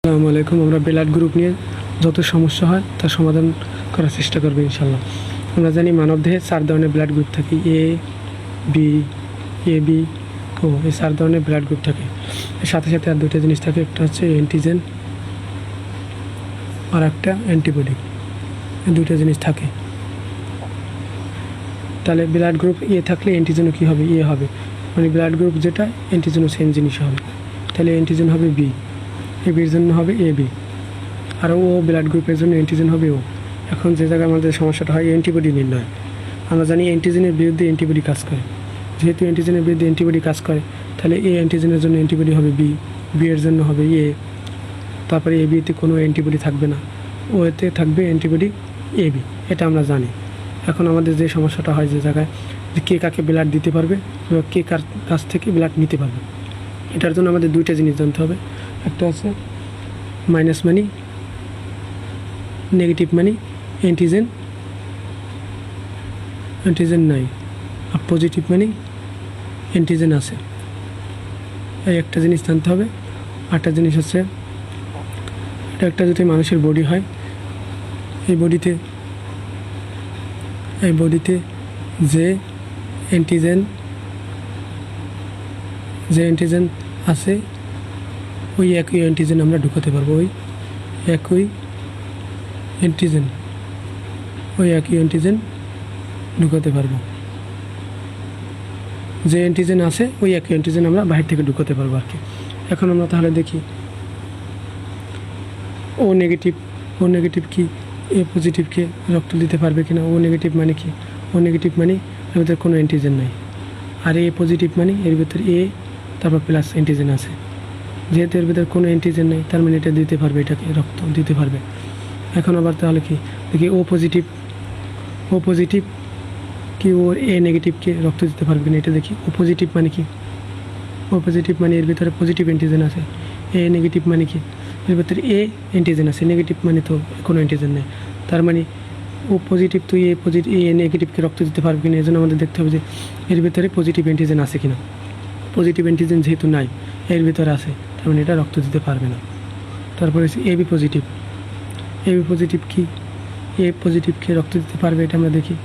আসসালামু আলাইকুম। আমরা ব্লাড গ্রুপ নিয়ে যত সমস্যা হয় তার সমাধান করার চেষ্টা করবো ইনশাল্লাহ। আমরা জানি মানবদেহে 4 ধরনের ব্লাড গ্রুপ থাকে, এ বি ও। এই 4 ধরনের ব্লাড গ্রুপ থাকে। এর সাথে সাথে আর দুটো জিনিস থাকে, একটা হচ্ছে অ্যান্টিজেন আর একটা অ্যান্টিবডি। এই দুটো জিনিস থাকে। তাহলে ব্লাড গ্রুপ এ থাকলে অ্যান্টিজেনও কী হবে? এ হবে, মানে ব্লাড গ্রুপ যেটা অ্যান্টিজেনও সেম জিনিস হবে। তাহলে অ্যান্টিজেন হবে বি, এ বির জন্য হবে A B, R O blood গ্রুপের জন্য অ্যান্টিজেন হবে ও। এখন যে জায়গায় আমাদের সমস্যাটা হয় অ্যান্টিবডি নির্ণয়। আমরা জানি অ্যান্টিজেনের বিরুদ্ধে অ্যান্টিবডি কাজ করে। যেহেতু অ্যান্টিজেনের বিরুদ্ধে অ্যান্টিবডি কাজ করে, তাহলে এ অ্যান্টিজেনের জন্য অ্যান্টিবডি হবে বি, বি এর জন্য হবে এ, তারপরে এ বিতে কোনো অ্যান্টিবডি থাকবে না, ও এতে থাকবে অ্যান্টিবডি এ বি। এটা আমরা জানি। এখন আমাদের যে সমস্যাটা হয় যে জায়গায়, যে কে কাকে ব্লাড দিতে পারবে বা কে কার কাছ থেকে ব্লাড নিতে পারবে, এটার জন্য আমাদের দুইটা জিনিস জানতে হবে। একটা আছে মাইনাস মানি, নেগেটিভ মানি অ্যান্টিজেন নাই, আর পজিটিভ মানি অ্যান্টিজেন আছে। এই একটা জিনিস জানতে হবে। আরেকটা জিনিস হচ্ছে, এটা একটা যদি মানুষের বডি হয়, এই বডিতে যে অ্যান্টিজেন আছে, ওই একই অ্যান্টিজেন আমরা ঢুকাতে পারবো। ওই একই অ্যান্টিজেন ঢুকাতে পারবো। যে অ্যান্টিজেন আছে ওই একই অ্যান্টিজেন আমরা বাইরে থেকে ঢুকাতে পারবো আর কি। এখন আমরা তাহলে দেখি ও নেগেটিভ কি এ পজিটিভকে রক্ত দিতে পারবে কিনা। ও নেগেটিভ মানে কি? ও নেগেটিভ মানে এর ভিতরে কোনো অ্যান্টিজেন নাই, আর এ পজিটিভ মানে এর ভিতরে এ তারপর প্লাস অ্যান্টিজেন আছে। যেহেতু এর ভিতরে কোনো অ্যান্টিজেন নেই, তার মানে এটা দিতে পারবে, এটাকে রক্ত দিতে পারবে। এখন আবার তাহলে কি দেখি, ও পজিটিভ কি ওর এ নেগেটিভকে রক্ত দিতে পারবে কিনা, এটা দেখি। ও পজিটিভ মানে কি? ও পজিটিভ মানে এর ভিতরে পজিটিভ অ্যান্টিজেন আছে। এ নেগেটিভ মানে কি? এর ভিতরে এ অ্যান্টিজেন আছে, নেগেটিভ মানে তো কোনো অ্যান্টিজেন নেই। তার মানে ও পজিটিভ, তো এ নেগেটিভকে রক্ত দিতে পারবে কিনা। এই জন্য আমাদের দেখতে হবে যে এর ভিতরে পজিটিভ অ্যান্টিজেন আছে কিনা। পজিটিভ অ্যান্টিজেন যেহেতু নাই, এর ভিতরে আছে, তার মানে এটা রক্ত দিতে পারবে না। তারপরে এ বি পজিটিভ কি? এ পজিটিভকে রক্ত দিতে পারবে, এটা আমরা দেখি।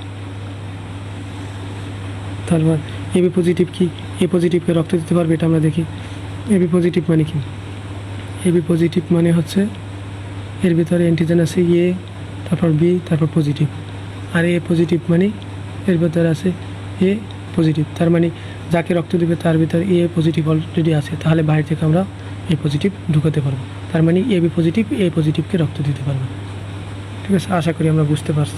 তারপর এ বি পজিটিভ কি? এ পজিটিভকে রক্ত দিতে পারবে, এটা আমরা দেখি। এ বি পজিটিভ মানে কি? এ বি পজিটিভ মানে হচ্ছে এর ভিতরে অ্যান্টিজেন আছে এ, তারপর বি, তারপর পজিটিভ। আর এ পজিটিভ মানে এর ভিতরে আছে এ পজিটিভ, তার মানে যাকে রক্ত দেবে তার ভিতরে এ পজিটিভ অলরেডি আছে, তাহলে বাইরে থেকে আমরা এ পজিটিভ ঢুকাতে পারবো। তার মানে এ বি পজিটিভ এ পজিটিভকে রক্ত দিতে পারবে। ঠিক আছে, আশা করি আমরা বুঝতে পারছি।